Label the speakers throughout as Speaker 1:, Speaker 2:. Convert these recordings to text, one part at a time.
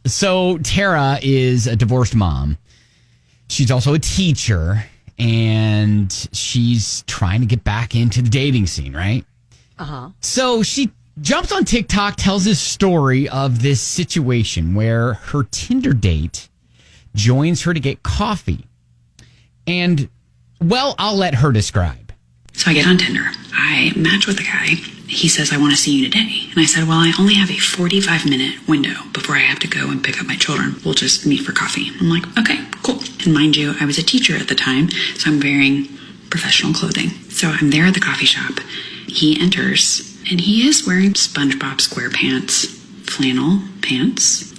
Speaker 1: So Tara is a divorced mom. She's also a teacher, and she's trying to get back into the dating scene, right?
Speaker 2: Uh-huh.
Speaker 1: So she jumps on TikTok, tells this story of this situation where her Tinder date joins her to get coffee. And, well, I'll let her describe.
Speaker 3: So I get on Tinder. I match with the guy. He says, I want to see you today. And I said, well, I only have a 45-minute window before I have to go and pick up my children. We'll just meet for coffee. I'm like, okay, cool. And mind you, I was a teacher at the time, so I'm wearing professional clothing. So I'm there at the coffee shop. He enters, and he is wearing SpongeBob SquarePants flannel pants.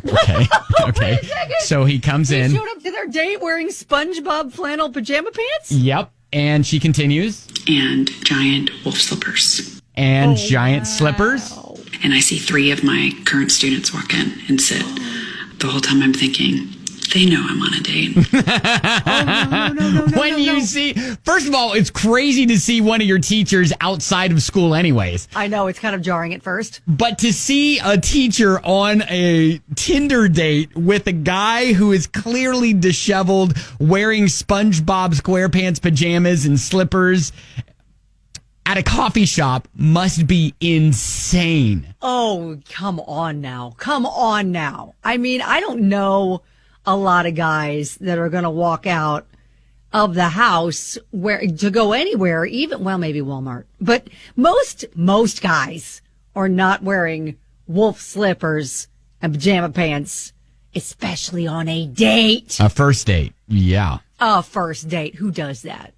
Speaker 1: Okay. Okay. So he comes in.
Speaker 2: He showed up to their date wearing SpongeBob flannel pajama pants?
Speaker 1: Yep. And she continues.
Speaker 3: And giant wolf slippers.
Speaker 1: And giant slippers.
Speaker 3: And I see 3 of my current students walk in and sit. The whole time I'm thinking, they know I'm on a date.
Speaker 1: You see, first of all, it's crazy to see one of your teachers outside of school anyways.
Speaker 2: I know, it's kind of jarring at first.
Speaker 1: But to see a teacher on a Tinder date with a guy who is clearly disheveled, wearing SpongeBob SquarePants pajamas and slippers at a coffee shop must be insane.
Speaker 2: Oh, come on now. Come on now. I mean, I don't know a lot of guys that are going to walk out of the house where to go anywhere, even, well, maybe Walmart. But most guys are not wearing wolf slippers and pajama pants, especially on a date.
Speaker 1: A first date. Yeah.
Speaker 2: A first date. Who does that?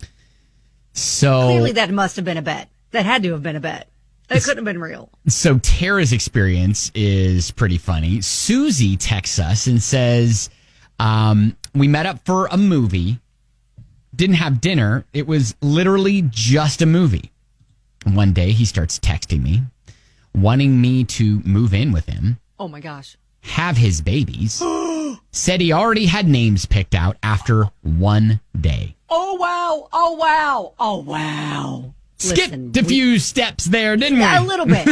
Speaker 1: So
Speaker 2: clearly that must have been a bet. That had to have been a bet. That couldn't have been real.
Speaker 1: So Tara's experience is pretty funny. Susie texts us and says, we met up for a movie, didn't have dinner. It was literally just a movie. One day he starts texting me, wanting me to move in with him.
Speaker 2: Oh my gosh.
Speaker 1: Have his babies. Said he already had names picked out after one day.
Speaker 2: Oh, wow. Oh, wow. Oh, wow.
Speaker 1: Skipped a few steps there, didn't we?
Speaker 2: A little bit.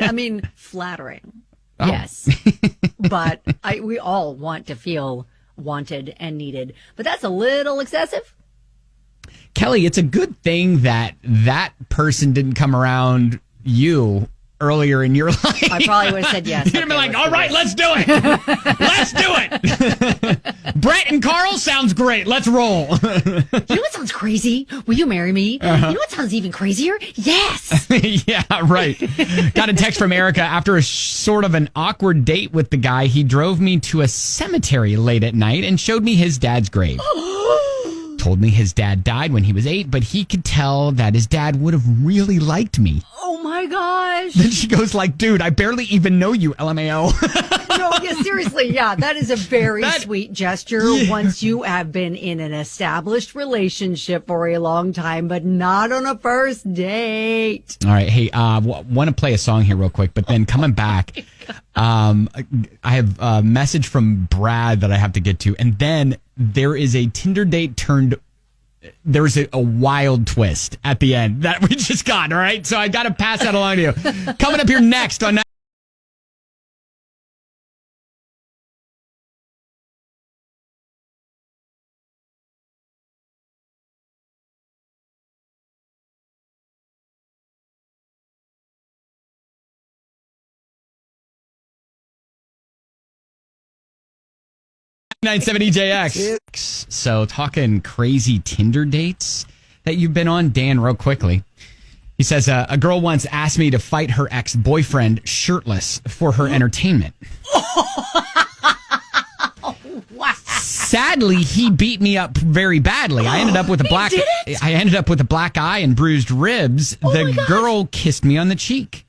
Speaker 2: I mean, flattering. Oh. Yes. But we all want to feel wanted and needed. But that's a little excessive.
Speaker 1: Kelly, it's a good thing that person didn't come around you earlier in your life.
Speaker 2: I probably would have said yes.
Speaker 1: You'd be like, all right, let's do it. Let's do it. Brett and Carl sounds great. Let's roll.
Speaker 2: You know what sounds crazy? Will you marry me? You know what sounds even crazier? Yes.
Speaker 1: Yeah, right. Got a text from Erica. After a sort of an awkward date with the guy, he drove me to a cemetery late at night and showed me his dad's grave. Told me his dad died when he was 8, but he could tell that his dad would have really liked me.
Speaker 2: Oh my gosh.
Speaker 1: Then she goes like, dude, I barely even know you, LMAO.
Speaker 2: No, yeah, seriously, yeah, that is a very sweet gesture once you have been in an established relationship for a long time, but not on a first date.
Speaker 1: All right, hey, want to play a song here real quick, but then coming back, I have a message from Brad that I have to get to, and then there is a Tinder date there's a wild twist at the end that we just got, all right? So I got to pass that along to you. Coming up here next on 970 JX. So talking crazy Tinder dates that you've been on, Dan, real quickly. He says, a girl once asked me to fight her ex-boyfriend shirtless for her entertainment.
Speaker 2: Wow.
Speaker 1: Sadly, he beat me up very badly. I ended up with a black eye and bruised ribs. The girl kissed me on the cheek.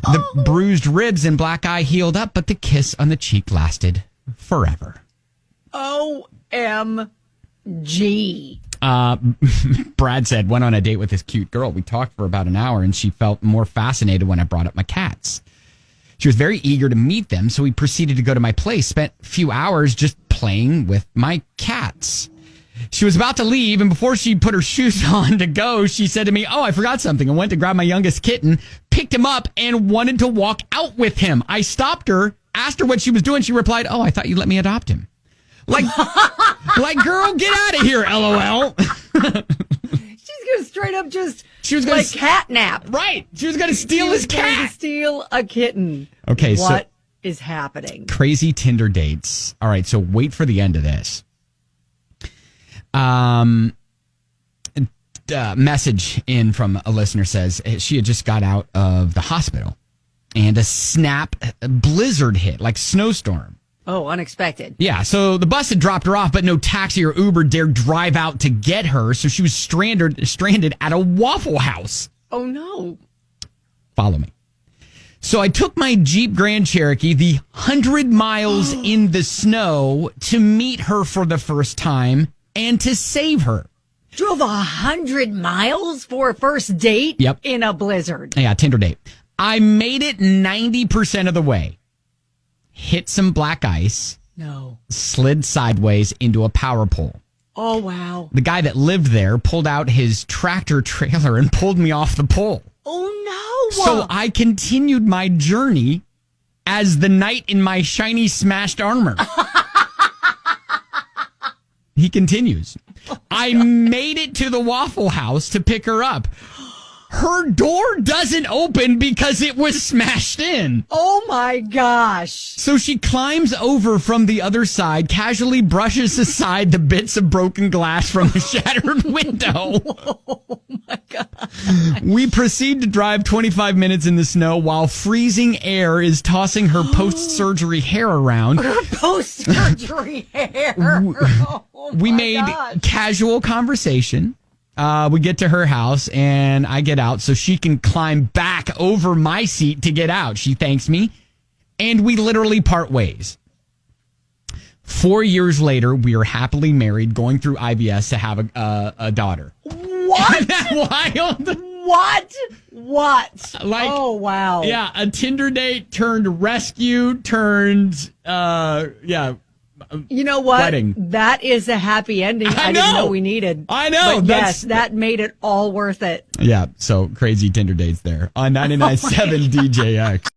Speaker 1: The bruised ribs and black eye healed up, but the kiss on the cheek lasted forever.
Speaker 2: OMG.
Speaker 1: Brad said, went on a date with this cute girl. We talked for about an hour, and she felt more fascinated when I brought up my cats. She was very eager to meet them, so we proceeded to go to my place, spent a few hours just playing with my cats. She was about to leave, and before she put her shoes on to go, she said to me, I forgot something. I went to grab my youngest kitten, picked him up, and wanted to walk out with him. I stopped her asked her what she was doing. She replied, "Oh, I thought you let me adopt him." Like, girl, get out of here, LOL.
Speaker 2: She's going to straight up
Speaker 1: she was gonna
Speaker 2: like catnap.
Speaker 1: Right. She was going to steal his cat.
Speaker 2: Steal a kitten.
Speaker 1: Okay,
Speaker 2: what is happening?
Speaker 1: Crazy Tinder dates. All right, so wait for the end of this. Message in from a listener says she had just got out of the hospital and a snap blizzard hit, like snowstorm.
Speaker 2: Oh, unexpected.
Speaker 1: Yeah, so the bus had dropped her off, but no taxi or Uber dared drive out to get her, so she was stranded at a Waffle House.
Speaker 2: Oh, no.
Speaker 1: Follow me. So I took my Jeep Grand Cherokee the 100 miles in the snow to meet her for the first time and to save her.
Speaker 2: Drove 100 miles for a first date?
Speaker 1: Yep.
Speaker 2: In a blizzard.
Speaker 1: Yeah, Tinder date. I made it 90% of the way. Hit some black ice.
Speaker 2: No.
Speaker 1: Slid sideways into a power pole.
Speaker 2: Oh, wow.
Speaker 1: The guy that lived there pulled out his tractor trailer and pulled me off the pole.
Speaker 2: Oh, no.
Speaker 1: So I continued my journey as the knight in my shiny smashed armor. He continues. I made it to the Waffle House to pick her up. Her door doesn't open because it was smashed in.
Speaker 2: Oh, my gosh.
Speaker 1: So she climbs over from the other side, casually brushes aside the bits of broken glass from the shattered window.
Speaker 2: Oh, my God.
Speaker 1: We proceed to drive 25 minutes in the snow while freezing air is tossing her post-surgery hair around.
Speaker 2: Her post-surgery hair. Oh,
Speaker 1: we made casual conversation. We get to her house and I get out so she can climb back over my seat to get out. She thanks me and we literally part ways. 4 years later, we are happily married, going through IVF to have a daughter.
Speaker 2: What?
Speaker 1: Isn't that wild?
Speaker 2: What?
Speaker 1: Like,
Speaker 2: oh, wow.
Speaker 1: Yeah, a Tinder date turned rescue turned,
Speaker 2: You know what?
Speaker 1: wedding.
Speaker 2: That is a happy ending I didn't know we needed.
Speaker 1: I know.
Speaker 2: But yes, that made it all worth it.
Speaker 1: Yeah, so crazy Tinder dates there on 99.7 DJX.